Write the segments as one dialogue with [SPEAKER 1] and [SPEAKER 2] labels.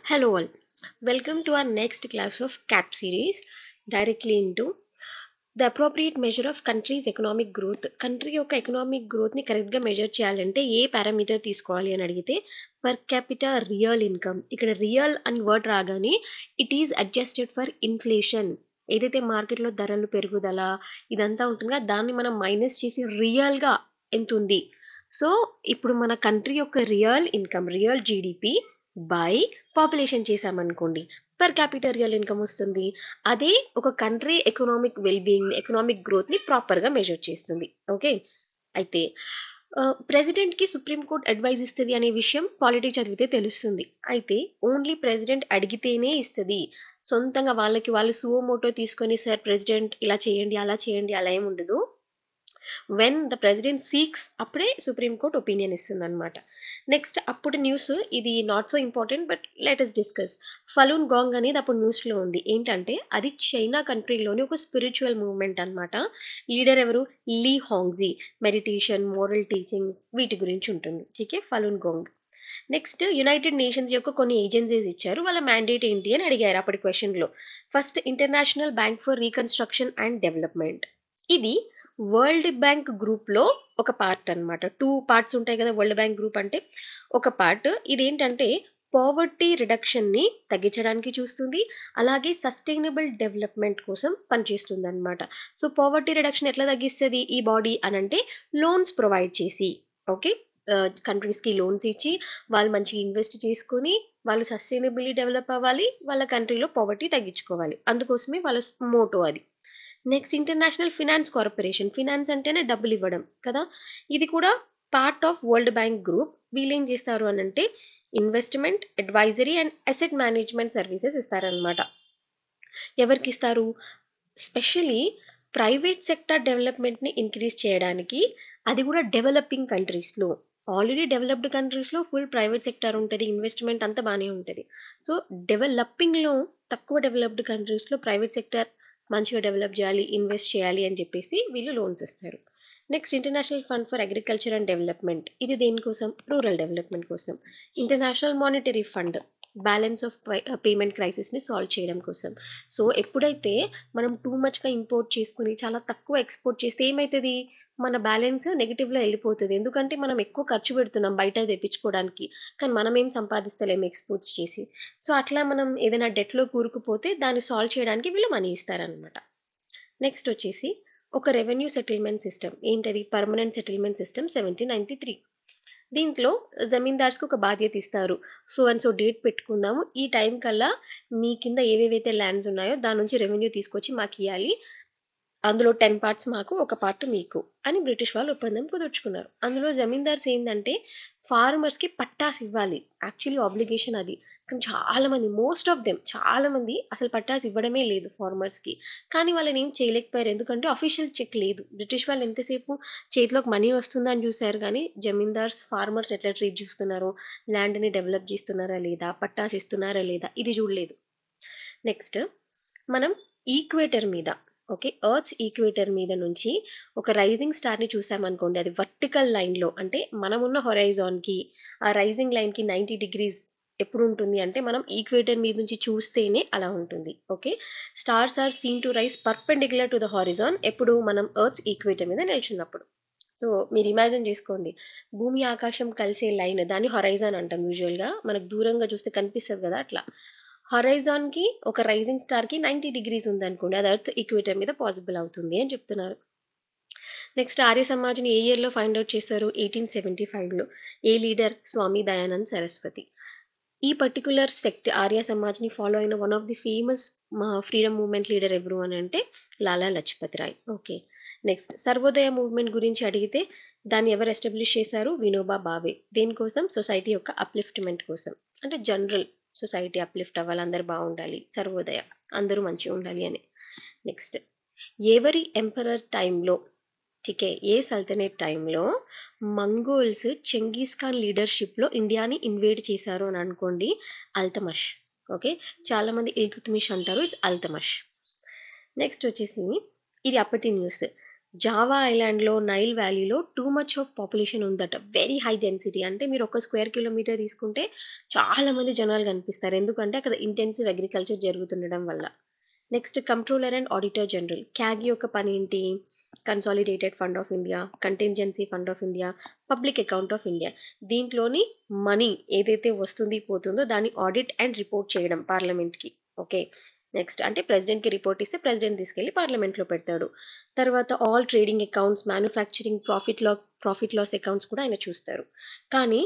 [SPEAKER 1] Hello all, welcome to our next class of CAP series directly into the appropriate measure of country's economic growth. Country యొక్క economic గ్రోత్ని కరెక్ట్గా measure చేయాలంటే ఏ parameter తీసుకోవాలి అని అడిగితే per capital real income. ఇక్కడ real అని word రాగానే it is adjusted for inflation. ఏదైతే మార్కెట్లో ధరలు పెరుగుదల ఇదంతా ఉంటుందో దాన్ని మనం మైనస్ చేసి రియల్గా ఎంత ఉంది. సో ఇప్పుడు మన కంట్రీ యొక్క real income real GDP by population చేసామనుకోండి పర్ క్యాపిటల్ రియల్ ఇన్కమ్ వస్తుంది. అదే ఒక కంట్రీ ఎకనామిక్ వెల్బీయింగ్ ఎకనామిక్ గ్రోత్ని ప్రాపర్గా మెజర్ చేస్తుంది. ఓకే, అయితే ప్రెసిడెంట్కి సుప్రీంకోర్టు అడ్వైజ్ ఇస్తుంది అనే విషయం పాలిటీ చదివితే తెలుస్తుంది. అయితే ఓన్లీ ప్రెసిడెంట్ అడిగితేనే ఇస్తుంది. సొంతంగా వాళ్ళు సువోమోటో తీసుకొని సార్ ప్రెసిడెంట్ ఇలా చేయండి అలా చేయండి అలా ఏమి ఉండదు. వెన్ ద ప్రెసిడెంట్ సీక్స్ అప్పుడే సుప్రీంకోర్టు ఒపీనియన్ ఇస్తుంది అనమాట. నెక్స్ట్ అప్పుడు న్యూస్ ఇది not so important but let us discuss. Falun Gong అనేది అప్పుడు న్యూస్లో ఉంది. ఏంటంటే అది చైనా కంట్రీలోని ఒక స్పిరిచువల్ మూవ్మెంట్ అనమాట. లీడర్ ఎవరు? Li Hongzhi. Meditation moral teaching వీటి గురించి ఉంటుంది. Okay, Falun Gong. Next United Nations యొక్క కొన్ని ఏజెన్సీస్ ఇచ్చారు. వాళ్ళ మ్యాండేట్ ఏంటి అని అడిగారు అప్పటి క్వశ్చన్లో. First international bank for reconstruction and development. ఇది వరల్డ్ బ్యాంక్ గ్రూప్లో ఒక పార్ట్ అనమాట. 2 పార్ట్స్ ఉంటాయి కదా వరల్డ్ బ్యాంక్ గ్రూప్ అంటే. ఒక పార్ట్ ఇదేంటంటే పావర్టీ రిడక్షన్ని తగ్గించడానికి చూస్తుంది, అలాగే సస్టైనబుల్ డెవలప్మెంట్ కోసం పనిచేస్తుంది అనమాట. సో పావర్టీ రిడక్షన్ ఎట్లా తగ్గిస్తుంది ఈ బాడీ అని అంటే లోన్స్ ప్రొవైడ్ చేసి, ఓకే, కంట్రీస్కి లోన్స్ ఇచ్చి వాళ్ళు మంచిగా ఇన్వెస్ట్ చేసుకొని వాళ్ళు సస్టైనబుల్లీ డెవలప్ అవ్వాలి, వాళ్ళ కంట్రీలో పావర్టీ తగ్గించుకోవాలి. అందుకోసమే వాళ్ళ మోటో అది. Next international finance corporation. Finance అంటేనే డబ్బులు ఇవ్వడం కదా. ఇది కూడా part of world bank group. వీళ్ళు ఏం చేస్తారు అని అంటే investment advisory and asset management services ఇస్తారనమాట. ఎవరికి ఇస్తారు? స్పెషలీ ప్రైవేట్ సెక్టర్ డెవలప్మెంట్ని ఇంక్రీజ్ చేయడానికి, అది కూడా డెవలపింగ్ కంట్రీస్లో. ఆల్రెడీ డెవలప్డ్ కంట్రీస్లో ఫుల్ ప్రైవేట్ సెక్టర్ ఉంటుంది, ఇన్వెస్ట్మెంట్ అంతా బాగానే ఉంటుంది. సో డెవలపింగ్లో తక్కువ డెవలప్డ్ కంట్రీస్లో ప్రైవేట్ సెక్టర్ మంచిగా డెవలప్ చేయాలి, ఇన్వెస్ట్ చేయాలి అని చెప్పేసి వీళ్ళు లోన్స్ ఇస్తారు. Next international fund for agriculture and development. ఇది దేనికోసం? రూరల్ డెవలప్మెంట్ కోసం. International monetary fund balance of payment క్రైసిస్ని సాల్వ్ చేయడం కోసం. సో ఎప్పుడైతే మనం టూ మచ్గా ఇంపోర్ట్ చేసుకుని చాలా తక్కువ ఎక్స్పోర్ట్ చేస్తే ఏమవుతుంది? మన బ్యాలెన్స్ నెగిటివ్లో వెళ్ళిపోతుంది. ఎందుకంటే మనం ఎక్కువ ఖర్చు పెడుతున్నాం బయట తెప్పించుకోవడానికి, కానీ మనం ఏం సంపాదిస్తలేము ఎక్స్పోర్ట్స్ చేసి. సో అట్లా మనం ఏదైనా డెట్లో కూరుకుపోతే దాన్ని సాల్వ్ చేయడానికి వీళ్ళు మనీ ఇస్తారనమాట. నెక్స్ట్ వచ్చేసి ఒక రెవెన్యూ సెటిల్మెంట్ సిస్టమ్. ఏంటది? Permanent settlement system 1793. దీంట్లో జమీందార్స్కి ఒక బాధ్యత ఇస్తారు. సో అండ్ సో డేట్ పెట్టుకుందాము, ఈ టైం కల్లా మీ కింద ఏవేవైతే ల్యాండ్స్ ఉన్నాయో దాని నుంచి రెవెన్యూ తీసుకొచ్చి మాకు ఇవ్వాలి, అందులో 10 పార్ట్స్ మాకు, ఒక పార్ట్ మీకు అని బ్రిటిష్ వాళ్ళు ఒప్పందం కుదుర్చుకున్నారు. అందులో జమీందార్స్ ఏంటంటే ఫార్మర్స్కి పట్టాస్ ఇవ్వాలి. యాక్చువల్లీ ఆబ్లిగేషన్ అది. కానీ చాలామంది, మోస్ట్ ఆఫ్ దెమ్ చాలామంది అసలు పట్టాస్ ఇవ్వడమే లేదు ఫార్మర్స్కి. కానీ వాళ్ళని ఏం చేయలేకపోయారు, ఎందుకంటే అఫీషియల్ చెక్ లేదు. బ్రిటిష్ వాళ్ళు ఎంతసేపు చేతిలోకి మనీ వస్తుందని చూశారు, కానీ జమీందార్స్ ఫార్మర్స్ ఎట్లా ట్రీట్ చేస్తున్నారో, ల్యాండ్ని డెవలప్ చేస్తున్నారా లేదా, పట్టాస్ ఇస్తున్నారా లేదా, ఇది చూడలేదు. నెక్స్ట్ మనం ఈక్వేటర్ మీద, ఓకే, ఎర్త్స్ ఈక్వేటర్ మీద నుంచి ఒక రైజింగ్ స్టార్ని చూసామనుకోండి, అది వర్టికల్ లైన్లో అంటే మనమున్న హొరైజాన్కి ఆ రైజింగ్ లైన్కి 90 డిగ్రీస్ ఎప్పుడు ఉంటుంది అంటే మనం ఈక్వేటర్ మీద నుంచి చూస్తేనే అలా ఉంటుంది. Okay, stars are seen to rise perpendicular to the horizon ఎప్పుడు మనం ఎర్త్స్ ఈక్వేటర్ మీద నిల్చున్నప్పుడు. సో మీరు ఇమాజిన్ చేసుకోండి, భూమి ఆకాశం కలిసే లైన్, దాన్ని హొరైజాన్ అంటాం యూజువల్గా. మనకు దూరంగా చూస్తే కనిపిస్తుంది కదా అట్లా. హొరైజాన్కి ఒక రైజింగ్ స్టార్కి 90 డిగ్రీస్ ఉందనుకోండి, అది ఎర్త్ ఈక్వేటర్ మీద పాసిబుల్ అవుతుంది అని చెప్తున్నారు. నెక్స్ట్ ఆర్య సమాజ్ని ఏ ఇయర్లో ఫైండ్ అవుట్ చేశారు? 1875లో. ఏ లీడర్? స్వామి దయానంద్ సరస్వతి. ఈ పర్టికులర్ సెక్ట్ ఆర్య సమాజ్ని ఫాలో అయిన one of the famous freedom movement leader ఎవరు అని అంటే Lala Lajpat Rai. Okay, next Sarvodaya movement గురించి అడిగితే దాన్ని ఎవరు ఎస్టాబ్లిష్ చేశారు? వినోబా భావే. దేనికోసం? సొసైటీ యొక్క అప్లిఫ్ట్మెంట్ కోసం. అంటే జనరల్ సొసైటీ అప్లిఫ్ట్ అవ్వాలి, అందరు బాగుండాలి, సర్వోదయ అందరూ మంచిగా ఉండాలి అని. నెక్స్ట్ ఎవరి ఎంపరర్ టైంలో, ఠీకే, ఏ సల్తనేట్ టైంలో మంగోల్స్ చెంగీస్ ఖాన్ లీడర్షిప్లో ఇండియాని ఇన్వేడ్ చేశారు అని అనుకోండి, అల్తమష్. ఓకే, చాలామంది ఇల్తుత్మిష్ అంటారు, ఇట్స్ అల్తమష్. నెక్స్ట్ వచ్చేసి ఇది అప్పటి న్యూస్. జావా ఐలాండ్‌లో, నైల్ వ్యాలీలో టూ మచ్ ఆఫ్ పాపులేషన్ ఉందట. Very high density. అంటే మీరు ఒక స్క్వేర్ కిలోమీటర్ తీసుకుంటే చాలా మంది జనాలు కనిపిస్తారు. ఎందుకంటే అక్కడ ఇంటెన్సివ్ అగ్రికల్చర్ జరుగుతుండడం వల్ల. Next controller and auditor general. CAG యొక్క పని ఏంటి? Consolidated fund of India, contingency fund of India, public account of India. దీంట్లోని మనీ ఏదైతే వస్తుంది పోతుందో దాన్ని ఆడిట్ అండ్ రిపోర్ట్ చేయడం పార్లమెంట్‌కి. ఓకే. నెక్స్ట్ అంటే ప్రెసిడెంట్‌కి రిపోర్ట్ ఇస్తే ప్రెసిడెంట్ తీసుకెళ్ళి పార్లమెంట్‌లో పెడతాడు. తర్వాత all trading accounts, manufacturing, profit loss accounts కూడా ఆయన చూస్తారు. కానీ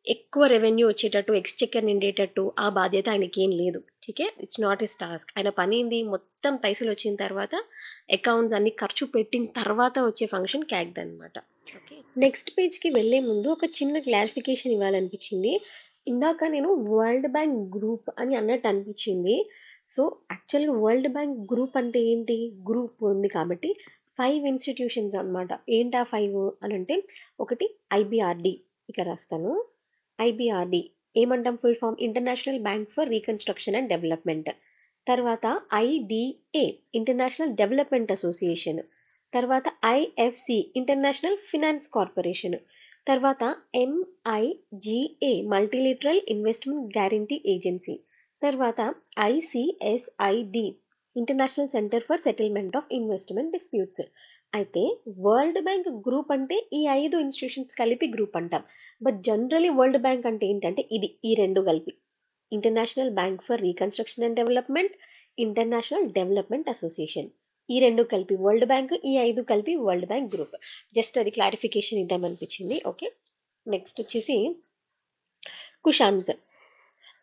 [SPEAKER 1] ఎక్కువ రెవెన్యూ వచ్చేటట్టు, ఎక్స్‌చెక్కర్ నిండేటట్టు ఆ బాధ్యత ఆయనకేం లేదు. ఠీకే. It's not his task. ఆయన పని ఏంది? మొత్తం పైసలొచ్చిన తర్వాత అకౌంట్స్ అన్నీ ఖర్చు పెట్టిన తర్వాత వచ్చే ఫంక్షన్ క్యాగ్‌దనమాట. ఓకే. నెక్స్ట్ పేజ్‌కి వెళ్ళే ముందు ఒక చిన్న క్లారిఫికేషన్ ఇవ్వాలనిపించింది. ఇందాక నేను వరల్డ్ బ్యాంక్ గ్రూప్ అని అన్నట్టు అనిపించింది. సో, యాక్చువల్‌గా వరల్డ్ బ్యాంక్ గ్రూప్ అంటే ఏంటి? గ్రూప్ ఉంది కాబట్టి 5 ఇన్‌స్టిట్యూషన్స్ అన్నమాట. ఏంటా 5 అనంటే ఒకటి ఐబీఆర్‌డీ. ఇక్కడ రాస్తాను. ఐబీఆర్‌డీ ఏమంటాం full form? International bank for reconstruction and development. తర్వాత ఐడీఏ ఇంటర్నేషనల్ డెవలప్‌మెంట్ అసోసియేషన్. తర్వాత ఐఎఫ్సి ఇంటర్నేషనల్ ఫినాన్స్ కార్పొరేషన్. తర్వాత MIGA multilateral investment guarantee agency. తర్వాత ICSID international centre for settlement of investment disputes. అయితే వరల్డ్ బ్యాంక్ గ్రూప్ అంటే ఈ 5 institutions కలిపి group అంటాం. But generally world bank అంటే ఏంటంటే ఈ రెండు కలిపి international bank for reconstruction and development, international development association. ఈ రెండు కలిపి వరల్డ్ బ్యాంక్, ఈ 5 కలిపి వరల్డ్ బ్యాంక్ గ్రూప్. జస్ట్ అది క్లారిఫికేషన్ ఇద్దామనిపించింది. ఓకే. నెక్స్ట్ వచ్చేసి కుషాన్త్.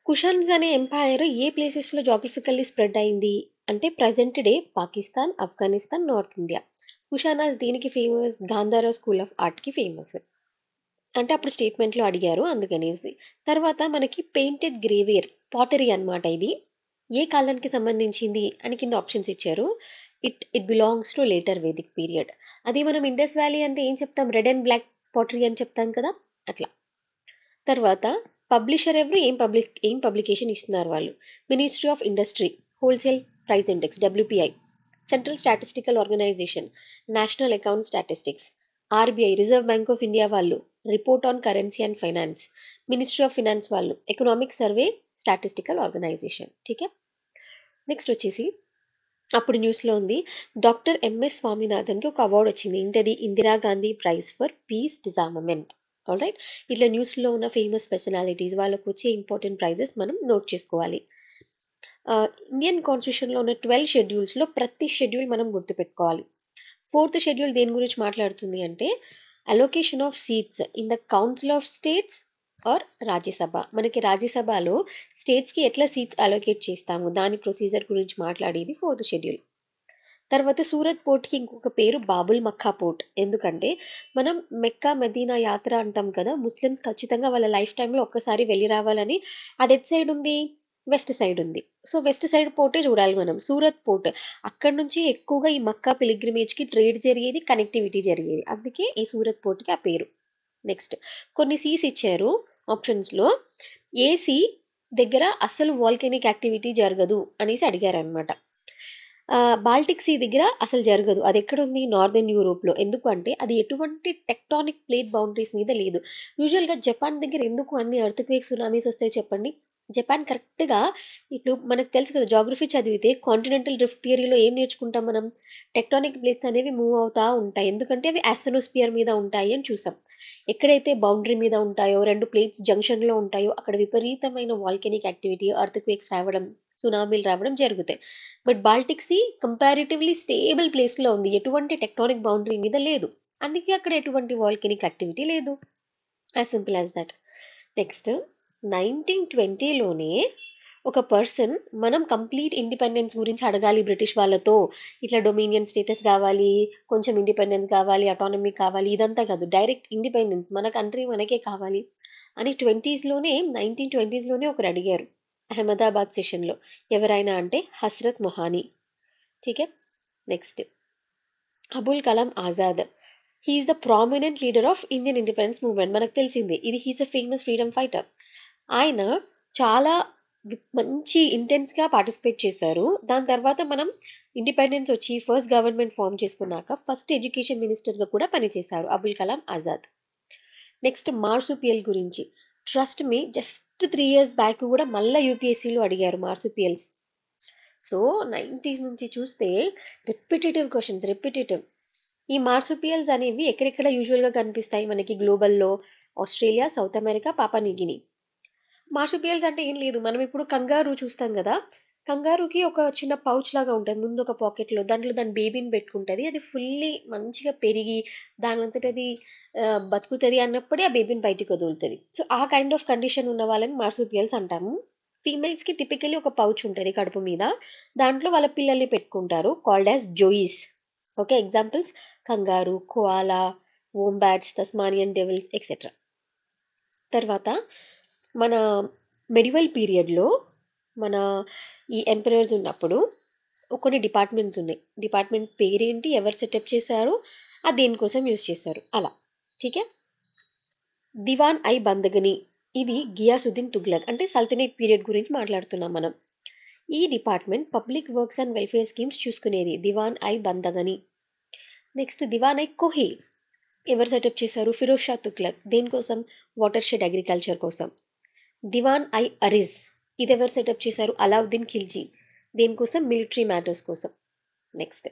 [SPEAKER 1] కుషాన్స్ అనే ఎంపైర్ ఏ ప్లేసెస్లో జాగ్రఫికల్లీ స్ప్రెడ్ అయింది అంటే present day Pakistan, Afghanistan, north India. Kushanas దీనికి ఫేమస్? గాంధార స్కూల్ ఆఫ్ ఆర్ట్కి ఫేమస్. అంటే అప్పుడు స్టేట్మెంట్లో అడిగారు అందుకనేసి. తర్వాత మనకి పెయింటెడ్ గ్రేవియర్ పాటరీ అన్నమాట ఇది. ఏ కాలానికి సంబంధించింది అని కింద ఆప్షన్స్ ఇచ్చారు. It belongs to later Vedic period. అది మనం ఇండస్ వ్యాలీ అంటే ఏం చెప్తాం? రెడ్ అండ్ బ్లాక్ పాటరీ అని చెప్తాం కదా, అట్లా. తర్వాత పబ్లిషర్ ఎవరు? ఏం పబ్లికేషన్ ఇస్తున్నారు వాళ్ళు? Ministry of industry, wholesale price index WPI, central statistical organisation, national account statistics, RBI reserve bank of India వాళ్ళు report on currency and finance, ministry of finance వాళ్ళు ఎకనామిక్ సర్వే స్టాటిస్టికల్ ఆర్గనైజేషన్. ఠీకే. Next వచ్చేసి అప్పుడు న్యూస్లో ఉంది doctor MS స్వామినాథన్కి ఒక award వచ్చింది. ఏంటది? Indira Gandhi prize for piece disarmament. All right. ఇట్లా న్యూస్లో ఉన్న ఫేమస్ పర్సనాలిటీస్ వాళ్ళకు వచ్చే ఇంపార్టెంట్ ప్రైజెస్ మనం నోట్ చేసుకోవాలి. ఇండియన్ కాన్స్టిట్యూషన్లో ఉన్న 12 షెడ్యూల్స్లో ప్రతి షెడ్యూల్ మనం గుర్తుపెట్టుకోవాలి. 4th షెడ్యూల్ దేని గురించి మాట్లాడుతుంది అంటే allocation of seats in the council of states are Rajya Sabha. మనకి రాజ్యసభలో స్టేట్స్కి ఎట్లా సీట్స్ అలొకేట్ చేస్తాము దాని ప్రొసీజర్ గురించి మాట్లాడేది 4th షెడ్యూల్. తర్వాత సూరత్ పోర్ట్కి ఇంకొక పేరు బాబుల్ మక్కా పోర్ట్. ఎందుకంటే మనం మెక్కా మదీనా యాత్ర అంటాం కదా, ముస్లిమ్స్ ఖచ్చితంగా వాళ్ళ లైఫ్ టైంలో ఒక్కసారి వెళ్ళి రావాలని. అది ఎట్ సైడ్ ఉంది? వెస్ట్ సైడ్ ఉంది. సో వెస్ట్ సైడ్ పోర్టే చూడాలి మనం. సూరత్ పోర్ట్ అక్కడ నుంచి ఎక్కువగా ఈ మక్కా పిలిగ్రిమేజ్కి ట్రేడ్ జరిగేది, కనెక్టివిటీ జరిగేది. అందుకే ఈ సూరత్ పోర్ట్కి ఆ పేరు. నెక్స్ట్ కొన్ని సీస్ ఇచ్చారు ఆప్షన్స్లో. ఏ సీ దగ్గర అస్సలు వాల్కెనిక్ యాక్టివిటీ జరగదు అనేసి అడిగారు అనమాట. బాల్టిక్ సీ దగ్గర అసలు జరగదు. అది ఎక్కడుంది? నార్దర్న్ యూరోప్లో. ఎందుకు అంటే అది ఎటువంటి టెక్టానిక్ ప్లేట్ బౌండరీస్ మీద లేదు. యూజువల్గా జపాన్ దగ్గర ఎందుకు అన్ని ఎర్త్క్వేక్ సునామీస్ వస్తాయి చెప్పండి? జపాన్ కరెక్ట్గా ఇప్పుడు మనకు తెలుసు కదా, జాగ్రఫీ చదివితే కాంటినెంటల్ డ్రిఫ్ట్ థియరీలో ఏం నేర్చుకుంటాం మనం? టెక్టానిక్ ప్లేట్స్ అనేవి మూవ్ అవుతూ ఉంటాయి. ఎందుకంటే అవి ఆస్ట్రోస్పియర్ మీద ఉంటాయి అని చూసాం. ఎక్కడైతే బౌండరీ మీద ఉంటాయో, రెండు ప్లేట్స్ జంక్షన్లో ఉంటాయో అక్కడ విపరీతమైన వాల్కెనిక్ యాక్టివిటీ, ఎర్త్క్వేక్స్ రావడం, సునామీలు రావడం జరుగుతాయి. But Baltic sea comparatively stable ప్లేస్లో ఉంది. ఎటువంటి టెక్టానిక్ బౌండరీ మీద లేదు. అందుకే అక్కడ ఎటువంటి వాల్కెనిక్ యాక్టివిటీ లేదు. As simple as that. Next 1920లోనే ఒక పర్సన్ మనం కంప్లీట్ ఇండిపెండెన్స్ గురించి అడగాలి బ్రిటిష్ వాళ్ళతో. ఇట్లా డొమినియన్ స్టేటస్ కావాలి, కొంచెం ఇండిపెండెన్స్ కావాలి, అటానమీ కావాలి, ఇదంతా కాదు, డైరెక్ట్ ఇండిపెండెన్స్, మన కంట్రీ మనకే కావాలి అని 1920లోనే ఒకరు అడిగారు అహ్మదాబాద్ సెషన్లో. ఎవరైనా అంటే హస్రత్ మొహానీ. ఠీకే. Next Abul Kalam Azad. He is the prominent leader of Indian independence movement. మనకు తెలిసిందే ఇది. He's a famous freedom fighter. ఆయన చాలా మంచి ఇంటెన్స్‌గా పార్టిసిపేట్ చేశారు. దాని తర్వాత మనం ఇండిపెండెన్స్ వచ్చి ఫస్ట్ గవర్నమెంట్ ఫార్మ్ చేసుకున్నాక ఫస్ట్ ఎడ్యుకేషన్ మినిస్టర్‌గా కూడా పనిచేశారు అబుల్ కలాం ఆజాద్. నెక్స్ట్ మార్సుపియల్ గురించి. Trust me just 3 years back కూడా మళ్ళా యూపీఎస్సీలో అడిగారు మార్సుపియల్స్. సో 90s నుంచి చూస్తే రిపిటేటివ్ క్వశ్చన్స్ రిపిటేటివ్. ఈ మార్సుపియల్స్ అనేవి ఎక్కడెక్కడ యూజువల్‌గా కనిపిస్తాయి మనకి గ్లోబల్‌లో? ఆస్ట్రేలియా, సౌత్ అమెరికా, పాపా న్యూగిని. మార్సుపియల్స్ అంటే ఏం లేదు. మనం ఇప్పుడు కంగారు చూస్తాం గదా! కంగారుకి ఒక చిన్న పౌచ్ లాగా ఉంటది. ముందు ఒక పాకెట్‌లో దాంట్లో దాని బేబీని పెట్టుకుంటది. అది ఫుల్లీ మంచిగా పెరిగి దానంతట అది బతుకుతది అన్నప్పుడే ఆ బేబీని బయటికి వదులుతది. సో, ఆ కైండ్ ఆఫ్ కండిషన్ ఉన్న వాళ్ళని మార్సుపియల్స్ అంటాము. ఫీమేల్స్‌కి టిపికల్లీ ఒక పౌచ్ ఉంటది కడుపు మీద. దాంట్లో వాళ్ళ పిల్లల్ని పెట్టుకుంటారు. Called as joeys. Okay. Examples kangaroo, koala, వోంబాట్స్, తస్మానియన్ devils etcetera. తర్వాత మన మెడివల్ పీరియడ్‌లో మన ఈ ఎంపరర్స్ ఉన్నప్పుడు కొన్ని డిపార్ట్మెంట్స్ ఉన్నాయి. డిపార్ట్మెంట్ పేరేంటి? ఎవరు సెటప్ చేశారు? అది దేనికోసం యూజ్ చేశారు? అలా. ఠీకే. దివాన్ ఐ బందగని. ఇది గియాసుద్దీన్ తుగ్లక్ అంటే సల్తనేట్ పీరియడ్ గురించి మాట్లాడుతున్నాం మనం. ఈ department public works and welfare schemes చూసుకునేది. దివాన్ ఐ బందగని. నెక్స్ట్ దివాన్ ఐ కోహి. ఎవరు సెటప్ చేశారు? ఫిరోజ్ షా తుగ్లక్. దేనికోసం? వాటర్ షెడ్ అగ్రికల్చర్ కోసం. దివాన్ ఐ అరిజ్. ఇది ఎవరు సెటప్ చేశారు? అలావుద్దీన్ ఖిల్జీ. దేనికోసం? మిలిటరీ మ్యాటర్స్ కోసం. Next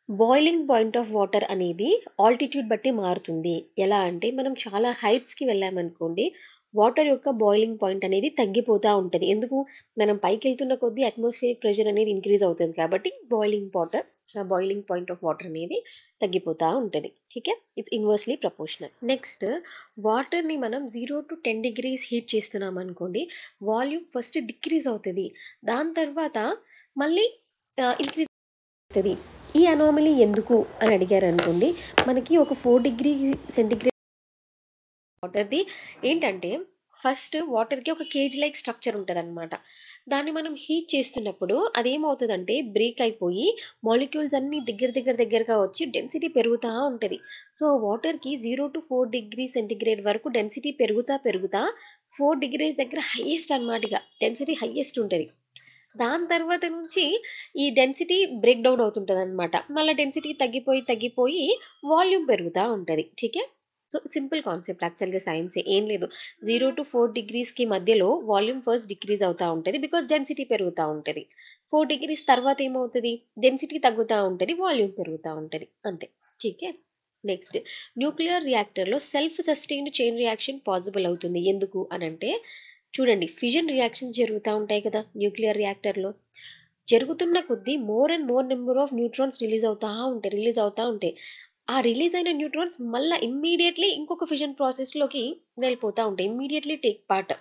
[SPEAKER 1] boiling point of water అనేది ఆల్టిట్యూడ్ బట్టి మారుతుంది. ఎలా అంటే మనం చాలా హైట్స్కి వెళ్ళామనుకోండి వాటర్ యొక్క బాయిలింగ్ పాయింట్ అనేది తగ్గిపోతూ ఉంటుంది. ఎందుకు? మనం పైకి వెళ్తున్న కొద్దీ అట్మాస్ఫియరిక్ ప్రెషర్ అనేది ఇంక్రీజ్ అవుతుంది కాబట్టి బాయిలింగ్ పాయింట్ ఆఫ్ వాటర్ అనేది తగ్గిపోతూ ఉంటుంది. Okay. It's inversely proportional. Next వాటర్ని మనం 0 to 10 degrees హీట్ చేస్తున్నాం అనుకోండి వాల్యూమ్ ఫస్ట్ డిక్రీజ్ అవుతుంది. దాని తర్వాత మళ్ళీ ఇంక్రీజ్ అవుతుంది. ఈ అనామలీ ఎందుకు అని అడిగారు అనుకోండి మనకి ఒక 4 degree సెంటిగ్రేడ్ వాటర్ది ఏంటంటే ఫస్ట్ వాటర్కి ఒక కేజ్ లైక్ స్ట్రక్చర్ ఉంటుంది అనమాట. దాన్ని మనం హీట్ చేస్తున్నప్పుడు అదేమవుతుందంటే బ్రేక్ అయిపోయి మాలిక్యూల్స్ అన్ని దగ్గరగా వచ్చి డెన్సిటీ పెరుగుతూ ఉంటుంది. సో వాటర్కి 0 to 4 degree సెంటిగ్రేడ్ వరకు డెన్సిటీ పెరుగుతా 4 degrees దగ్గర హైయెస్ట్ అనమాట. ఇక డెన్సిటీ హైయెస్ట్ ఉంటుంది. దాని తర్వాత నుంచి ఈ డెన్సిటీ బ్రేక్ డౌన్ అవుతుంటుంది అనమాట. మళ్ళీ డెన్సిటీ తగ్గిపోయి వాల్యూమ్ పెరుగుతూ ఉంటుంది. ఠీకే. సో సింపుల్ కాన్సెప్ట్ యాక్చువల్గా సైన్స్ ఏం లేదు. 0 to 4 degreesకి మధ్యలో వాల్యూమ్ ఫస్ట్ డిక్రీజ్ అవుతూ ఉంటుంది బికాస్ డెన్సిటీ పెరుగుతూ ఉంటుంది. 4 degrees తర్వాత ఏమవుతుంది? డెన్సిటీ తగ్గుతూ ఉంటుంది, వాల్యూమ్ పెరుగుతూ ఉంటుంది. అంతే. ఠీకే. నెక్స్ట్ న్యూక్లియర్ రియాక్టర్లో self sustained chain reaction possible అవుతుంది. ఎందుకు అని అంటే చూడండి ఫిజన్ రియాక్షన్స్ జరుగుతూ ఉంటాయి కదా న్యూక్లియర్ రియాక్టర్లో. జరుగుతున్న కొద్దీ more and more number of neutrons release అవుతూ ఉంటాయి. ఆ రిలీజ్ అయిన న్యూట్రాన్స్ మళ్ళీ ఇమ్మీడియట్లీ ఇంకొక ఫిజన్ ప్రాసెస్లోకి వెళ్ళిపోతూ ఉంటాయి. Immediately take part.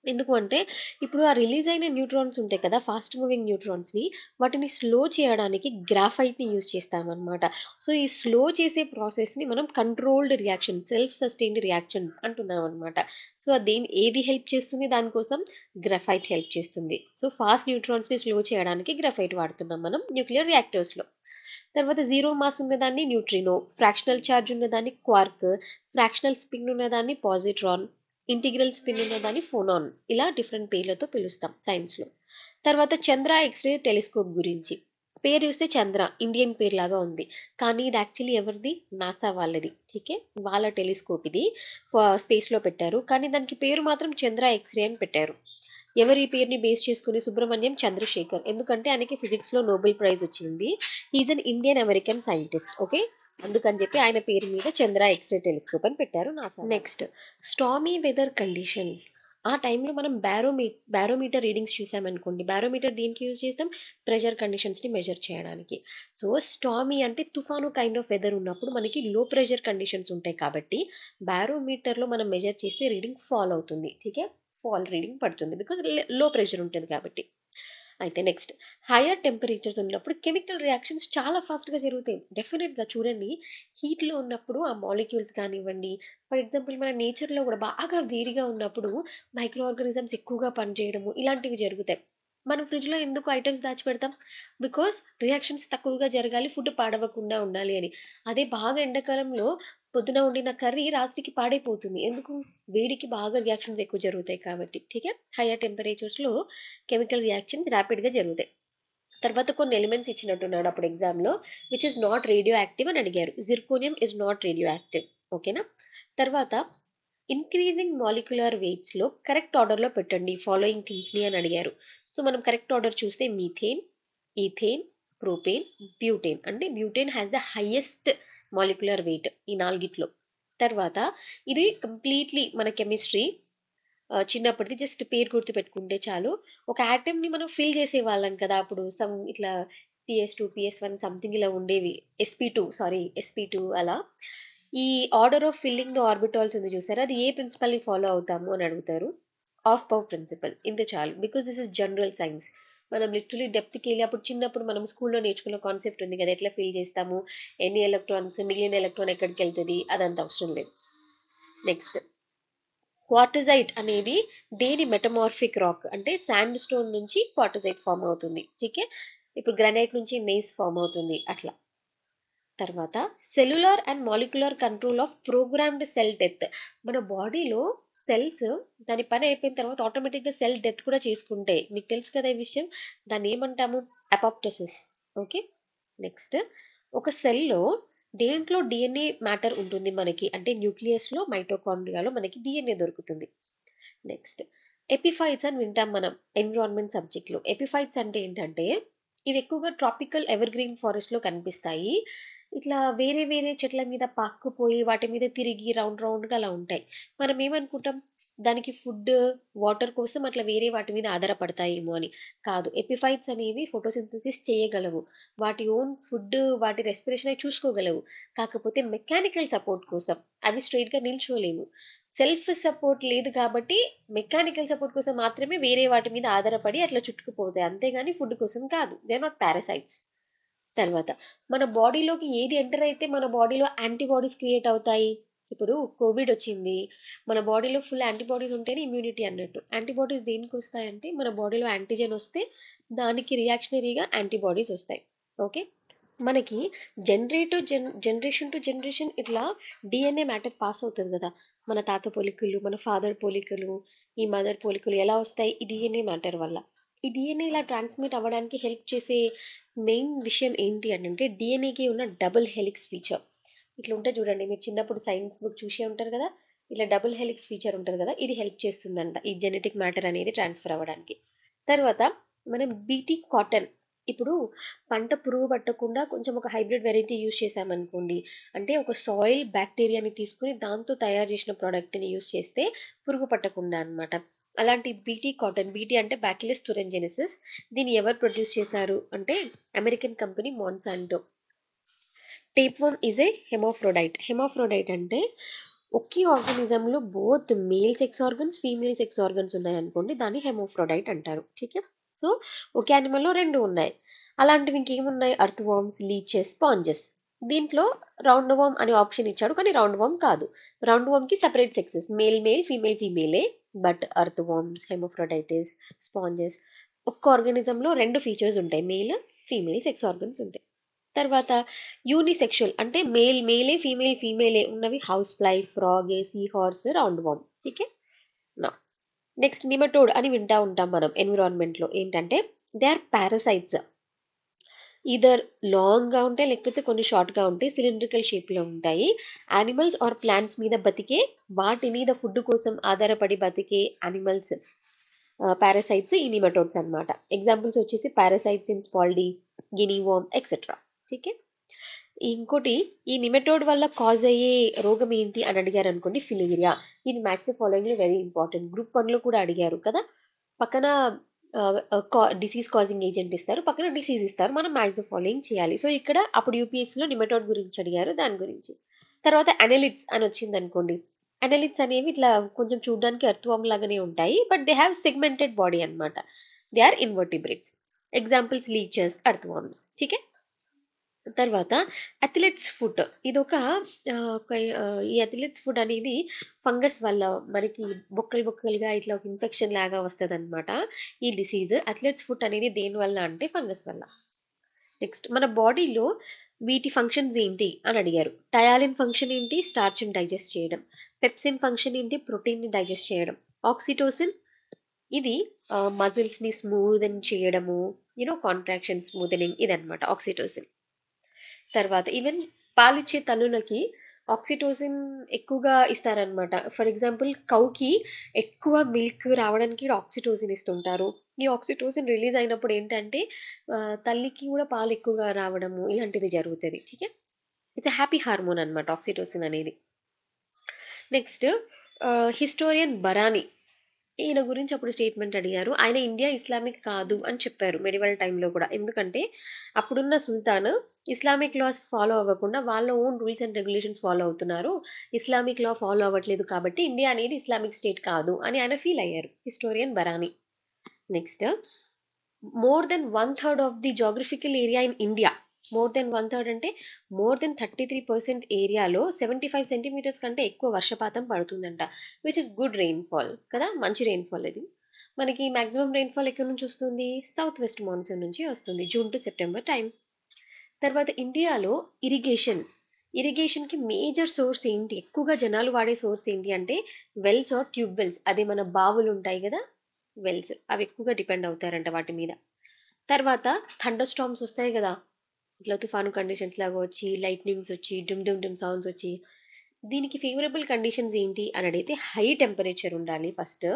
[SPEAKER 1] ఎందుకు అంటే ఇప్పుడు ఆ రిలీజ్ అయిన న్యూట్రాన్స్ ఉంటాయి కదా ఫాస్ట్ మూవింగ్ న్యూట్రాన్స్ని వాటిని స్లో చేయడానికి గ్రాఫైట్ని యూజ్ చేస్తామన్నమాట. సో ఈ స్లో చేసే ప్రాసెస్ని మనం controlled reaction self sustained reactions అంటున్నాం అనమాట. సో ఏది హెల్ప్ చేస్తుంది దానికోసం? గ్రాఫైట్ హెల్ప్ చేస్తుంది. సో ఫాస్ట్ న్యూట్రాన్స్ని స్లో చేయడానికి గ్రాఫైట్ వాడుతున్నాం మనం న్యూక్లియర్ రియాక్టర్స్లో. తర్వాత జీరో మాస్ ఉన్నదాన్ని న్యూట్రినో, ఫ్రాక్షనల్ ఛార్జ్ ఉన్నదాన్ని క్వార్క్, ఫ్రాక్షనల్ స్పిన్ ఉన్నదాన్ని పాజిట్రాన్, ఇంటిగ్రల్ స్పిన్ ఉన్నదాన్ని ఫోనాన్. ఇలా డిఫరెంట్ పేర్లతో పిలుస్తాం సైన్స్లో. తర్వాత చంద్ర ఎక్స్రే టెలిస్కోప్ గురించి. పేరు చూస్తే చంద్ర ఇండియన్ పేరు లాగా ఉంది కానీ ఇది యాక్చువల్లీ ఎవరిది? నాసా వాళ్ళది. ఠీకే. వాళ్ళ టెలిస్కోప్ ఇది స్పేస్లో పెట్టారు కానీ దానికి పేరు మాత్రం చంద్ర ఎక్స్రే అని పెట్టారు. ఎవరి పేరుని బేస్ చేసుకుని? సుబ్రహ్మణ్యం చంద్రశేఖర్. ఎందుకంటే ఆయనకి ఫిజిక్స్లో నోబెల్ ప్రైజ్ వచ్చింది. Is an Indian American scientist. Okay. అందుకని చెప్పి ఆయన పేరు మీద చంద్ర ఎక్స్రే టెలిస్కోప్ అని పెట్టారు NASA. Next stormy weather conditions. ఆ టైంలో మనం బ్యారోమీటర్ రీడింగ్స్ చూసామనుకోండి. బ్యారోమీటర్ దేనికి యూజ్ చేస్తాం? ప్రెషర్ కండిషన్స్ని మెజర్ చేయడానికి. సో స్టామీ అంటే తుఫాను కైండ్ ఆఫ్ వెదర్ ఉన్నప్పుడు మనకి లో ప్రెషర్ కండిషన్స్ ఉంటాయి కాబట్టి బ్యారోమీటర్లో మనం మెజర్ చేస్తే రీడింగ్ ఫాల్ అవుతుంది. ఠీకే. ఫాల్ రీడింగ్ పడుతుంది బికాజ్ లో ప్రెషర్ ఉంటుంది కాబట్టి. అయితే నెక్స్ట్ హయ్యర్ టెంపరేచర్స్ ఉన్నప్పుడు కెమికల్ రియాక్షన్స్ చాలా ఫాస్ట్గా జరుగుతాయి. డెఫినెట్గా చూడండి హీట్లో ఉన్నప్పుడు ఆ మాలిక్యూల్స్ కానివ్వండి ఫర్ ఎగ్జాంపుల్ మన నేచర్లో కూడా బాగా వేడిగా ఉన్నప్పుడు మైక్రో ఆర్గానిజమ్స్ ఎక్కువగా పనిచేయడము ఇలాంటివి జరుగుతాయి. మనం ఫ్రిడ్జ్‌లో ఎందుకు ఐటెమ్స్ దాచిపెడతాం? బికాజ్ రియాక్షన్స్ తక్కువగా జరగాలి, ఫుడ్ పాడవకుండా ఉండాలి అని. అదే బాగా ఎండాకాలంలో పొద్దున వండిన కర్రీ రాత్రికి పాడైపోతుంది. ఎందుకు? వేడికి బాగా రియాక్షన్స్ ఎక్కువ జరుగుతాయి కాబట్టి. ఠీకే. హైయర్ టెంపరేచర్స్‌లో కెమికల్ రియాక్షన్స్ ర్యాపిడ్‌గా జరుగుతాయి. తర్వాత కొన్ని ఎలిమెంట్స్ ఇచ్చినట్టున్నాడు అప్పుడు ఎగ్జామ్‌లో which is not radio active అని అడిగారు. Zirconium is not radio active. ఓకేనా? తర్వాత ఇంక్రీజింగ్ మాలిక్యులర్ వెయిట్స్‌లో కరెక్ట్ ఆర్డర్‌లో పెట్టండి ఫాలోయింగ్ థింగ్స్‌ని అని అడిగారు. సో, మనం కరెక్ట్ ఆర్డర్ చూస్తే మీథేన్, ఈథేన్, ప్రొపేన్, బ్యూటేన్. అంటే butane has the highest molecular weight ఈ నాలుగిట్లో. తర్వాత ఇది కంప్లీట్‌లీ మన కెమిస్ట్రీ చిన్నప్పటిది జస్ట్ పేరు గుర్తుపెట్టుకుంటే చాలు. ఒక యాటమ్‌ని మనం ఫిల్ చేసేవాళ్ళం కదా! అప్పుడు సమ్ ఇట్లా PS2, PS1 సంథింగ్ ఇలా ఉండేవి. SP2 అలా. ఈ order of filling the orbitals ఉంది చూసారా? అది ఏ ప్రిన్సిపల్‌ని ఫాలో అవుతాము అని అడుగుతారు. Aufbau principle. ఇంతే చాలు. Because this is general science. మనం లిటరల్లీ డెప్త్‌కెళ్ళి అప్పుడు చిన్నప్పుడు మనం స్కూల్‌లో నేర్చుకున్న కాన్సెప్ట్ ఉంది కదా! ఎట్లా ఫిల్ చేస్తాము? ఎన్ని ఎలక్ట్రాన్స్, మిగిలిన ఎలక్ట్రాన్ ఎక్కడికెళ్తది? అదంత అవసరం లేదు. నెక్స్ట్ క్వార్టజైట్ అనేది దేని మెటమార్ఫిక్ రాక్ అంటే శాండ్ స్టోన్ నుంచి క్వార్టజైట్ ఫామ్ అవుతుంది. ఓకే. ఇప్పుడు గ్రానైట్ నుంచి నెయిస్ ఫామ్ అవుతుంది అట్లా. తర్వాత cellular and molecular control of programmed cell death. మన బాడీలో సెల్స్ దాని పని అయిపోయిన తర్వాత ఆటోమేటిక్గా సెల్ డెత్ కూడా చేసుకుంటాయి. మీకు తెలుసు కదా ఈ విషయం. దాన్ని ఏమంటాము? అపాప్టోసిస్. ఓకే. నెక్స్ట్ ఒక సెల్లో దేంట్లో డిఎన్ఏ మ్యాటర్ ఉంటుంది మనకి అంటే న్యూక్లియస్లో మైటోకాండ్రియాలో మనకి డిఎన్ఏ దొరుకుతుంది. నెక్స్ట్ ఎపిఫైట్స్ అని వింటాం మనం ఎన్విరాన్మెంట్ సబ్జెక్ట్లో. ఎపిఫైట్స్ అంటే ఏంటంటే ఇవి ఎక్కువగా ట్రాపికల్ ఎవర్ గ్రీన్ ఫారెస్ట్ లో కనిపిస్తాయి. ఇట్లా వేరే వేరే చెట్ల మీద పాక్కుపోయి వాటి మీద తిరిగి రౌండ్ రౌండ్ గా అలా ఉంటాయి. మనం ఏమనుకుంటాం దానికి ఫుడ్ వాటర్ కోసం అట్లా వేరే వాటి మీద ఆధారపడతాయేమో అని. కాదు, ఎపిఫైట్స్ అనేవి ఫోటోసింథసిస్ చేయగలవు. వాటి ఓన్ ఫుడ్ వాటి రెస్పిరేషన్ అవి చూసుకోగలవు. కాకపోతే మెకానికల్ సపోర్ట్ కోసం అవి స్ట్రైట్ గా నిల్చోలేము. సెల్ఫ్ సపోర్ట్ లేదు కాబట్టి మెకానికల్ సపోర్ట్ కోసం మాత్రమే వేరే వాటి మీద ఆధారపడి అట్లా చుట్టుకుపోతాయి. అంతేగాని ఫుడ్ కోసం కాదు. They are not parasites. తర్వాత మన బాడీలోకి ఏది ఎంటర్ అయితే మన బాడీలో యాంటీబాడీస్ క్రియేట్ అవుతాయి. ఇప్పుడు కోవిడ్ వచ్చింది. మన బాడీలో ఫుల్ యాంటీబాడీస్ ఉంటేనే ఇమ్యూనిటీ అన్నట్టు. యాంటీబాడీస్ దేనికి వస్తాయంటే మన బాడీలో యాంటీజెన్ వస్తే దానికి రియాక్షనరీగా యాంటీబాడీస్ వస్తాయి. ఓకే. మనకి జనరేషన్ టు జనరేషన్ ఇట్లా డిఎన్ఏ మ్యాటర్ పాస్ అవుతుంది కదా. మన తాత పోలికలు, మన ఫాదర్ పోలికలు, ఈ మదర్ పోలికలు ఎలా వస్తాయి? ఈ డిఎన్ఏ మ్యాటర్ వల్ల. ఈ డిఎన్ఏ ఇలా ట్రాన్స్మిట్ అవ్వడానికి హెల్ప్ చేసే మెయిన్ విషయం ఏంటి అంటే డిఎన్ఏకి ఉన్న డబుల్ హెలిక్స్ ఫీచర్. ఇట్లా ఉంటే చూడండి, మీరు చిన్నప్పుడు సైన్స్ బుక్ చూసే ఉంటారు కదా. ఇట్లా డబుల్ హెలిక్స్ ఫీచర్ ఉంటుంది కదా, ఇది హెల్ప్ చేస్తుందంట ఈ జెనెటిక్ మ్యాటర్ అనేది ట్రాన్స్ఫర్ అవ్వడానికి. తర్వాత మనం బీటీ కాటన్. ఇప్పుడు పంట పురుగు పట్టకుండా కొంచెం ఒక హైబ్రిడ్ వెరైటీ యూస్ చేసామనుకోండి, అంటే ఒక సాయిల్ బ్యాక్టీరియాని తీసుకుని దాంతో తయారు చేసిన ప్రోడక్ట్ని యూస్ చేస్తే పురుగు పట్టకుండా అన్నమాట. అలాంటి బీటీ కాటన్, బీటీ అంటే బ్యాక్టీరియస్ తురెంజెనిసిస్. దీన్ని ఎవరు ప్రొడ్యూస్ చేశారు అంటే American company Monsanto. Tapeworm is a hermaphrodite. Hermaphrodite అంటే ఒకే ఆర్గానిజంలో both male sex organs female sex organs ఉన్నాయనుకోండి, దాన్ని హెమోఫ్రోడైట్ అంటారు. ఓకే. సో ఒకే యానిమల్లో రెండు ఉన్నాయి. అలాంటివి ఇంకేమున్నాయి? Earth worms, leeches, sponges. దీంట్లో రౌండ్ వార్మ్ అనే ఆప్షన్ ఇచ్చాడు కానీ రౌండ్ వార్మ్ కాదు. రౌండ్ వార్మ్ కి separate sexes, male male female ఫీమేలే. But earth worms, hermaphrodites, sponges ఒక్క ఆర్గానిజంలో రెండు ఫీచర్స్ ఉంటాయి, మేల్ ఫీమేల్ సెక్స్ ఆర్గన్స్ ఉంటాయి. తర్వాత యూనిసెక్షువల్ అంటే మేల్ మేలే ఫీమేల్ ఫీమేలే ఉన్నవి house fly, frog, sea horse, round worm. Okay. నా నెక్స్ట్ నిమటోడ్ అని వింటా ఉంటాం మనం ఎన్విరాన్మెంట్ లో. ఏంటంటే they are parasites. Either long గా ఉంటాయి లేకపోతే కొన్ని షార్ట్ గా ఉంటాయి, సిలిండ్రికల్ షేప్ లో ఉంటాయి. యానిమల్స్ ఆర్ ప్లాంట్స్ మీద బతికే, వాటి మీద ఫుడ్ కోసం ఆధారపడి బతికే యానిమల్స్ పారాసైట్స్ ఈ నిమటోడ్స్ అన్నమాట. ఎగ్జాంపుల్స్ వచ్చేసి పారాసైట్స్ ఇన్ స్పాల్డీ, గినీ వార్మ్ ఎక్సెట్రా. ఓకే. ఇంకోటి, ఈ నిమెటోడ్ వల్ల కాజ్ అయ్యే రోగం ఏంటి అని అడిగారు అనుకోండి, ఫిలేరియా. ఇది match the following very important. Group 1 లో కూడా అడిగారు కదా. పక్కన డిసీజ్ కాజింగ్ ఏజెంట్ ఇస్తారు, పక్కన డిసీజ్ ఇస్తారు, మనం మ్యాచ్ ద ఫాలోయింగ్ చేయాలి. సో ఇక్కడ అప్పుడు యూపీఎస్సీలో నిమెటోడ్ గురించి అడిగారు, దాని గురించి. తర్వాత అనలిడ్స్ అని వచ్చింది అనుకోండి. అనలిడ్స్ అనేవి ఇట్లా కొంచెం చూడడానికి ఎర్త్వామ్ లాగానే ఉంటాయి, but they have segmented body అన్నమాట. They are invertebrates. Examples leeches, earthworms. ఠీకే. తర్వాత అథ్లెట్స్ ఫుట్ ఇదొక ఈ అథ్లెట్స్ ఫుడ్ అనేది ఫంగస్ వల్ల మనకి బొక్కలు బొక్కలుగా ఇట్లా ఒక ఇన్ఫెక్షన్ లాగా వస్తుంది అనమాట. ఈ డిసీజ్ అథ్లెట్స్ ఫుట్ అనేది దేని వల్ల అంటే ఫంగస్ వల్ల. నెక్స్ట్ మన బాడీలో వీటి ఫంక్షన్స్ ఏంటి అని అడిగారు. టయాలిన్ ఫంక్షన్ ఏంటి? స్టార్చ్ ని డైజెస్ట్ చేయడం. పెప్సిన్ ఫంక్షన్ ఏంటి? ప్రోటీన్ ని డైజెస్ట్ చేయడం. ఆక్సిటోసిన్ ఇది మజిల్స్ ని స్మూదన్ చేయడము, కాంట్రాక్షన్ స్మూదనింగ్ ఇదన్నమాట ఆక్సిటోసిన్. తర్వాత ఈవెన్ పాలిచ్చే తల్లులకి ఆక్సిటోసిన్ ఎక్కువగా ఇస్తారనమాట. ఫర్ ఎగ్జాంపుల్ కౌకి ఎక్కువ మిల్క్ రావడానికి ఆక్సిటోసిన్ ఇస్తుంటారు. ఈ ఆక్సిటోసిన్ రిలీజ్ అయినప్పుడు ఏంటంటే తల్లికి కూడా పాలు ఎక్కువగా రావడము ఇలాంటిది జరుగుతుంది. ఠీకే, ఇట్స్ హ్యాపీ హార్మోన్ అనమాట ఆక్సిటోసిన్ అనేది. నెక్స్ట్ హిస్టోరియన్ బరాని, ఈయన గురించి అప్పుడు స్టేట్మెంట్ అడిగారు. ఆయన ఇండియా ఇస్లామిక్ కాదు అని చెప్పారు మెడివల్ టైంలో కూడా. ఎందుకంటే అప్పుడున్న సుల్తాన్ ఇస్లామిక్ లాస్ ఫాలో అవ్వకుండా వాళ్ళ own rules and regulations follow అవుతున్నారు, ఇస్లామిక్ లా ఫాలో అవ్వట్లేదు, కాబట్టి ఇండియా అనేది ఇస్లామిక్ స్టేట్ కాదు అని ఆయన ఫీల్ అయ్యారు, historian Barani. Next more than 1/3 of the geographical area in India, more than 1/3 అంటే మోర్ దెన్ 33% ఏరియాలో 75 సెంటీమీటర్స్ కంటే ఎక్కువ వర్షపాతం పడుతుందంట, విచ్ ఇస్ గుడ్ రెయిన్ఫాల్ కదా, మంచి రెయిన్ఫాల్ ఇది. మనకి మాక్సిమం రెయిన్ఫాల్ ఎక్కడి నుంచి వస్తుంది? సౌత్ వెస్ట్ మాన్సూన్ నుంచి వస్తుంది, జూన్ టు సెప్టెంబర్ టైం. తర్వాత ఇండియాలో ఇరిగేషన్ కి మేజర్ సోర్స్ ఏంటి? ఎక్కువగా జనాలు వాడే సోర్స్ ఏంటి అంటే వెల్స్ ఆర్ ట్యూబ్ వెల్స్. అదే మన బావులు ఉంటాయి కదా, వెల్స్, అవి ఎక్కువగా డిపెండ్ అవుతారంట వాటి మీద. తర్వాత థండర్ స్టార్మ్స్ వస్తాయి కదా, ఇట్లా తుఫాను కండిషన్స్ లాగా వచ్చి లైట్నింగ్స్ వచ్చి డుమ్ డుమ్ డుమ్ సౌండ్స్ వచ్చి, దీనికి ఫేవరబుల్ కండిషన్స్ ఏంటి అని అడిగితే హై టెంపరేచర్ ఉండాలి ఫస్ట్.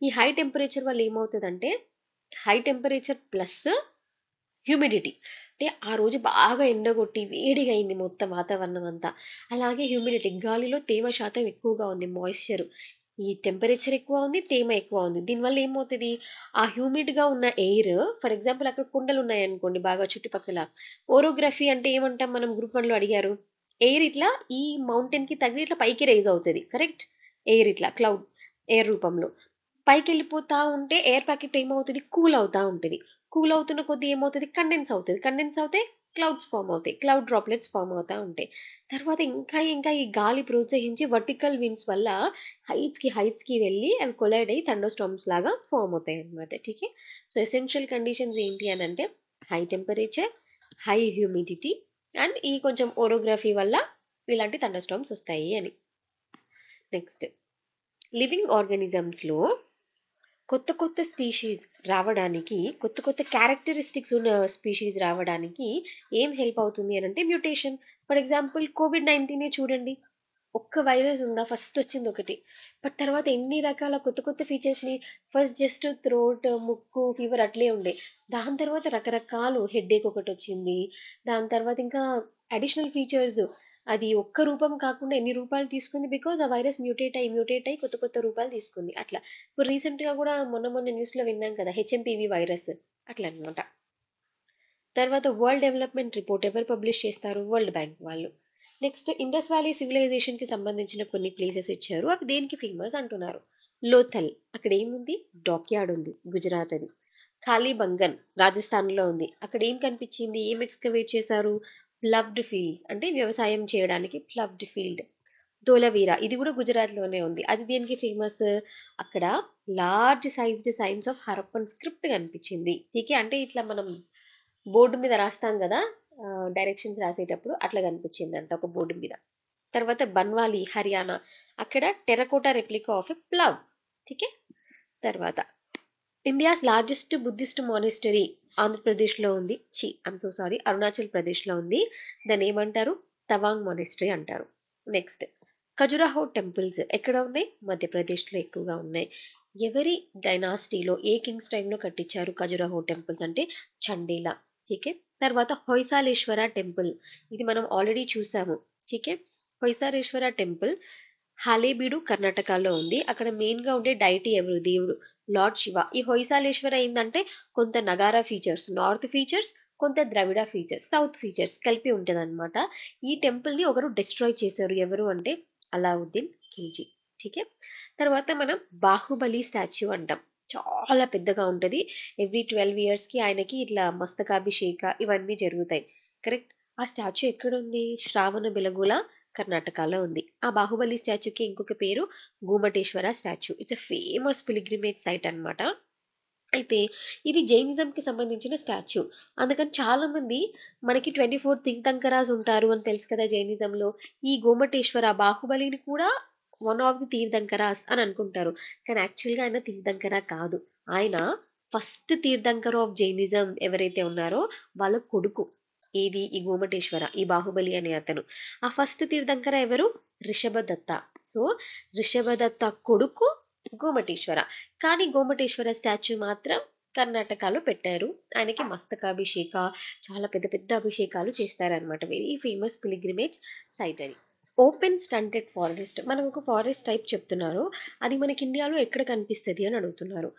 [SPEAKER 1] ఈ హై టెంపరేచర్ వల్ల ఏమవుతుందంటే హై టెంపరేచర్ ప్లస్ హ్యూమిడిటీ, అంటే ఆ రోజు బాగా ఎండగొట్టి వేడిగా అయింది మొత్తం వాతావరణం అంతా, అలాగే హ్యూమిడిటీ గాలిలో తేమ శాతం ఎక్కువగా ఉంది, మాయిశ్చర్, ఈ టెంపరేచర్ ఎక్కువ ఉంది, తేమ ఎక్కువ ఉంది. దీనివల్ల ఏమవుతుంది, ఆ హ్యూమిడ్ గా ఉన్న ఎయిర్, ఫర్ ఎగ్జాంపుల్ అక్కడ కుండలు ఉన్నాయనుకోండి బాగా చుట్టుపక్కల, ఓరోగ్రఫీ అంటే ఏమంటాం మనం, గ్రూప్ 1 లో అడిగారు. ఎయిర్ ఇట్లా ఈ మౌంటైన్ కి తగిలి ఇట్లా పైకి రైజ్ అవుతుంది, కరెక్ట్. ఎయిర్ ఇట్లా క్లౌడ్, ఎయిర్ రూపంలో పైకి వెళ్ళిపోతా ఉంటే ఎయిర్ ప్యాకెట్ ఏమవుతుంది, కూల్ అవుతా ఉంటుంది. కూల్ అవుతున్న కొద్దీ ఏమవుతుంది, కండెన్స్ అవుతుంది. కండెన్స్ అవుతే క్లౌడ్స్ ఫామ్ అవుతాయి, క్లౌడ్ డ్రాప్లెట్స్ ఫామ్ అవుతా ఉంటాయి. తర్వాత ఇంకా ఇంకా ఈ గాలి ప్రోత్సహించి వర్టికల్ విండ్స్ వల్ల హైట్స్ కి వెళ్ళి అవి కొలైడ్ అయ్యి థండర్ స్టార్మ్స్ లాగా ఫామ్ అవుతాయి అనమాట. ఠీకే, సో ఎసెన్షియల్ కండిషన్స్ ఏంటి అని అంటే high temperature, high humidity and ఈ కొంచెం ఓరోగ్రఫీ వల్ల ఇలాంటి థండర్ స్టార్మ్స్ వస్తాయి అని. నెక్స్ట్ లివింగ్ ఆర్గానిజమ్స్లో కొత్త కొత్త స్పీషీస్ రావడానికి, కొత్త కొత్త క్యారెక్టరిస్టిక్స్ ఉన్న స్పీషీస్ రావడానికి ఏం హెల్ప్ అవుతుంది అని అంటే మ్యూటేషన్. ఫర్ ఎగ్జాంపుల్ కోవిడ్-19 చూడండి, ఒక్క వైరస్ ఉందా, ఫస్ట్ వచ్చింది ఒకటి, బట్ తర్వాత ఎన్ని రకాల కొత్త కొత్త ఫీచర్స్ని, ఫస్ట్ జస్ట్ థ్రోట్ ముక్కు ఫీవర్ అట్లే ఉండే, దాని తర్వాత రకరకాలు హెడ్ఏక్ ఒకటి వచ్చింది, దాని తర్వాత ఇంకా అడిషనల్ ఫీచర్స్, అది ఒక్క రూపం కాకుండా ఎన్ని రూపాయలు తీసుకుంది, బికాజ్ ఆ వైరస్ మ్యూటేట్ అయ్యి కొత్త కొత్త రూపాయలు తీసుకుంది అట్లా. ఇప్పుడు రీసెంట్ గా కూడా మొన్న మొన్న న్యూస్ లో విన్నాం కదా, హెచ్ఎంపివి వైరస్, అట్లా అనమాట. తర్వాత వరల్డ్ డెవలప్మెంట్ రిపోర్ట్ ఎవరు పబ్లిష్ చేస్తారు? వరల్డ్ బ్యాంక్ వాళ్ళు. నెక్స్ట్ ఇండస్ వ్యాలీ సివిలైజేషన్ కి సంబంధించిన కొన్ని ప్లేసెస్ ఇచ్చారు, అవి దేనికి ఫేమస్ అంటున్నారు. లోథల్, అక్కడ ఏముంది, డాక్యార్డ్ ఉంది, గుజరాత్ అది. కాళీబంగన్ రాజస్థాన్ లో ఉంది, అక్కడ ఏం కనిపించింది, ఏం ఎక్స్కవేట్ చేశారు, ప్లవ్డ్ ఫీల్డ్స్, అంటే వ్యవసాయం చేయడానికి ప్లవ్డ్ ఫీల్డ్. ధోలవీర ఇది కూడా గుజరాత్ లోనే ఉంది, అది దేనికి ఫేమస్, అక్కడ large sized science of Harappan script కనిపించింది. ఠీకే, అంటే ఇట్లా మనం బోర్డు మీద రాస్తాం కదా, డైరెక్షన్స్ రాసేటప్పుడు అట్లా కనిపించిందంట ఒక బోర్డు మీద. తర్వాత బన్వాలి హర్యానా, అక్కడ terracotta replica of a plough. ఠీకే, తర్వాత ఇండియాస్ లార్జెస్ట్ బుద్ధిస్ట్ మానిస్టరీ ఆంధ్రప్రదేశ్లో ఉంది, ఐమ్ సో సారీ, అరుణాచల్ ప్రదేశ్లో ఉంది. దాన్ని ఏమంటారు, తవాంగ్ మానిస్టరీ అంటారు. నెక్స్ట్ ఖజురాహో టెంపుల్స్ ఎక్కడ ఉన్నాయి, మధ్యప్రదేశ్లో ఎక్కువగా ఉన్నాయి. ఎవరి డైనాసిటీలో, ఏ కింగ్స్ టైంలో కట్టించారు ఖజురాహో టెంపుల్స్ అంటే చండేలా. ఠీకే, తర్వాత హొయసాలేశ్వర టెంపుల్, ఇది మనం ఆల్రెడీ చూసాము. ఠీకే, హొయసాలేశ్వర టెంపుల్ హాలేబీడు కర్ణాటకలో ఉంది. అక్కడ మెయిన్ గా ఉండే డైటీ ఎవరు, దేవుడు లార్డ్ శివ. ఈ హొయసాలేశ్వర ఏంటంటే కొంత నగారా ఫీచర్స్ నార్త్ ఫీచర్స్, కొంత ద్రవిడ ఫీచర్స్ సౌత్ ఫీచర్స్ కలిపి ఉంటుంది అనమాట. ఈ టెంపుల్ ని ఒకరు డిస్ట్రాయ్ చేశారు, ఎవరు అంటే అలావుద్దీన్ ఖిల్జీ. ఠీకే, తర్వాత మనం బాహుబలి స్టాచ్యూ అంటాం, చాలా పెద్దగా ఉంటది. ఎవ్రీ 12 years కి ఆయనకి ఇట్లా మస్తకాభిషేక ఇవన్నీ జరుగుతాయి, కరెక్ట్. ఆ స్టాచ్యూ ఎక్కడుంది? శ్రావణ బెలగోల కర్ణాటకలో ఉంది. ఆ బాహుబలి స్టాచ్యూకి ఇంకొక పేరు Gomateshwara statue. It's a famous pilgrimage site అన్నమాట. అయితే ఇది జైనిజంకి సంబంధించిన స్టాచ్యూ. అందుకని చాలా మంది మనకి 24 తీర్థంకరాస్ ఉంటారు అని తెలుసు కదా జైనిజంలో. ఈ గోమటేశ్వర బాహుబలిని కూడా వన్ ఆఫ్ ది తీర్థంకరాస్ అని అనుకుంటారు. కానీ యాక్చువల్‌గా ఆయన తీర్థంకర కాదు. ఆయన ఫస్ట్ తీర్థంకర్ ఆఫ్ జైనిజం ఎవరైతే ఉన్నారో వాళ్ళ కొడుకు. ఏది? ఈ గోమటేశ్వర, ఈ బాహుబలి అనే అతను. ఆ ఫస్ట్ తీర్థంకర ఎవరు? రిషభదత్త. సో, రిషభదత్త కొడుకు గోమటేశ్వర. కానీ గోమటేశ్వర స్టాచ్యూ మాత్రం కర్ణాటకలో పెట్టారు. ఆయనకి మస్తకాభిషేక, చాలా పెద్ద పెద్ద అభిషేకాలు చేస్తారనమాట. వెరీ ఫేమస్ పిలిగ్రిమేజ్ సైట్ అది. Open stunted forest. మనం ఒక ఫారెస్ట్ టైప్ చెప్తున్నారు. అది మనకి ఇండియాలో ఎక్కడ కనిపిస్తది అని అడుగుతున్నారు.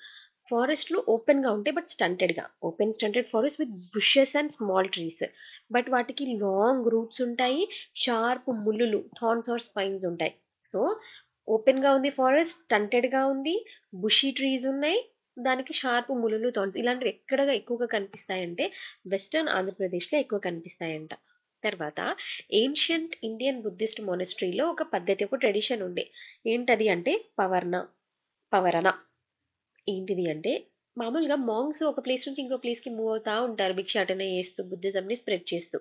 [SPEAKER 1] ఫారెస్ట్‌లో ఓపెన్‌గా ఉంటాయి. బట్ స్టంటెడ్‌గా. Open stunted forest with bushes and small trees. But వాటికి లాంగ్ రూట్స్ ఉంటాయి. షార్ప్ ముల్లులు, థార్న్స్ ఆర్ స్పైన్స్ ఉంటాయి. సో, ఓపెన్‌గా ఉంది ఫారెస్ట్, స్టంటెడ్‌గా ఉంది, బుషీ ట్రీస్ ఉన్నాయి. దానికి షార్ప్ ములులు, థార్న్స్ ఇలాంటివి ఎక్కడగా ఎక్కువగా కనిపిస్తాయంటే వెస్టర్న్ ఆంధ్రప్రదేశ్‌లో ఎక్కువ కనిపిస్తాయంట. తర్వాత ఏన్షియంట్ ఇండియన్ బుద్ధిస్ట్ మొనస్ట్రీలో ఒక పద్ధతి, ఒక ట్రెడిషన్ ఉండే. ఏంటది అంటే పవరన. ఏంటిది అంటే మామూలుగా మాంగ్స్ ఒక ప్లేస్ నుంచి ఇంకో ప్లేస్‌కి మూవ్ అవుతా ఉంటారు. భిక్షాటన చేస్తూ, బుద్ధిజంని స్ప్రెడ్ చేస్తూ.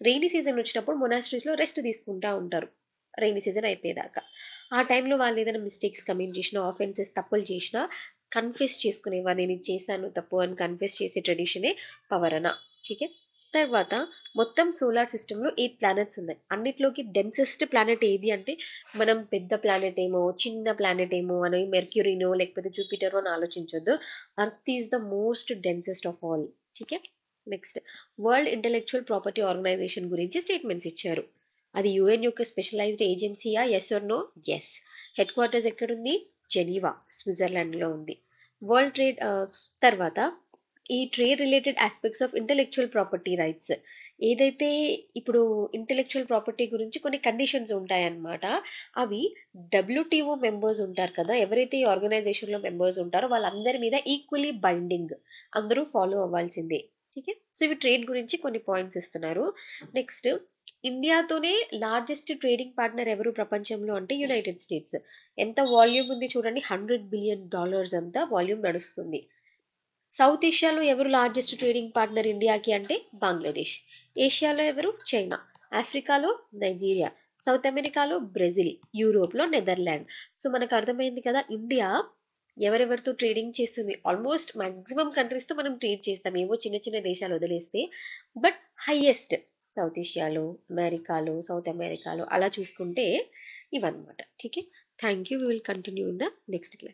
[SPEAKER 1] రెయినీ సీజన్ వచ్చినప్పుడు మొనాస్ట్రీస్‌లో రెస్ట్ తీసుకుంటా ఉంటారు. రెయినీ సీజన్ అయిపోయేదాకా. ఆ టైంలో వాళ్ళు ఏదైనా మిస్టేక్స్ కమిట్ చేసినా, ఆఫెన్సెస్ తప్పులు చేసినా కన్ఫెస్ చేసుకునేవారు. నేను ఇది చేశాను తప్పు అని కన్ఫెస్ చేసే ట్రెడిషనే పవరన. ఠీకే. తర్వాత మొత్తం సోలార్ సిస్టమ్‌లో 8 ప్లానెట్స్ ఉన్నాయి. అన్నిట్లోకి డెన్సెస్ట్ ప్లానెట్ ఏది అంటే మనం పెద్ద ప్లానెట్ ఏమో, చిన్న ప్లానెట్ ఏమో అని మెర్క్యూరీనో లేకపోతే జూపిటరో అని ఆలోచించొద్దు. Earth is the most densest of all. ఠీకే. Next world intellectual property organisation గురించి స్టేట్మెంట్స్ ఇచ్చారు. అది యుఎన్ యొక్క స్పెషలైజ్డ్ ఏజెన్సీయా? Yes or no? Yes. Headquarters ఎక్కడుంది? జెనీవా, స్విట్జర్లాండ్‌లో ఉంది. వరల్డ్ ట్రేడ్ తర్వాత ఈ trade related aspects of intellectual property rights. ఏదైతే ఇప్పుడు ఇంటెలెక్చువల్ ప్రాపర్టీ గురించి కొన్ని కండిషన్స్ ఉంటాయన్నమాట. అవి డబ్ల్యూటీఓ మెంబర్స్ ఉంటారు కదా! ఎవరైతే ఈ ఆర్గనైజేషన్‌లో మెంబర్స్ ఉంటారో వాళ్ళందరి మీద ఈక్వల్లీ బైండింగ్. అందరూ ఫాలో అవ్వాల్సిందే. ఠీకే. సో, ఇవి ట్రేడ్ గురించి కొన్ని పాయింట్స్ ఇస్తున్నారు. నెక్స్ట్ ఇండియాతోనే లార్జెస్ట్ ట్రేడింగ్ పార్ట్నర్ ఎవరు ప్రపంచంలో అంటే యునైటెడ్ స్టేట్స్. ఎంత వాల్యూమ్ ఉంది చూడండి. $100 బిలియన్ అంతా వాల్యూమ్ నడుస్తుంది. సౌత్ ఏషియాలో ఎవరు లార్జెస్ట్ ట్రేడింగ్ పార్ట్నర్ ఇండియాకి అంటే బంగ్లాదేశ్. ఏషియాలో ఎవరు? చైనా. ఆఫ్రికాలో నైజీరియా. సౌత్ అమెరికాలో బ్రెజిల్. యూరోప్‌లో నెదర్లాండ్. సో, మనకు అర్థమైంది కదా ఇండియా ఎవరెవరితో ట్రేడింగ్ చేస్తుంది. ఆల్మోస్ట్ మాక్సిమం కంట్రీస్‌తో మనం ట్రేడ్ చేస్తాం. ఏవో చిన్న చిన్న దేశాలు వదిలేస్తే. బట్ హైయెస్ట్ సౌత్ ఏషియాలో, అమెరికాలో, సౌత్ అమెరికాలో అలా చూసుకుంటే ఇవన్నమాట. ఠీకే. Thank you. We will continue in the next class.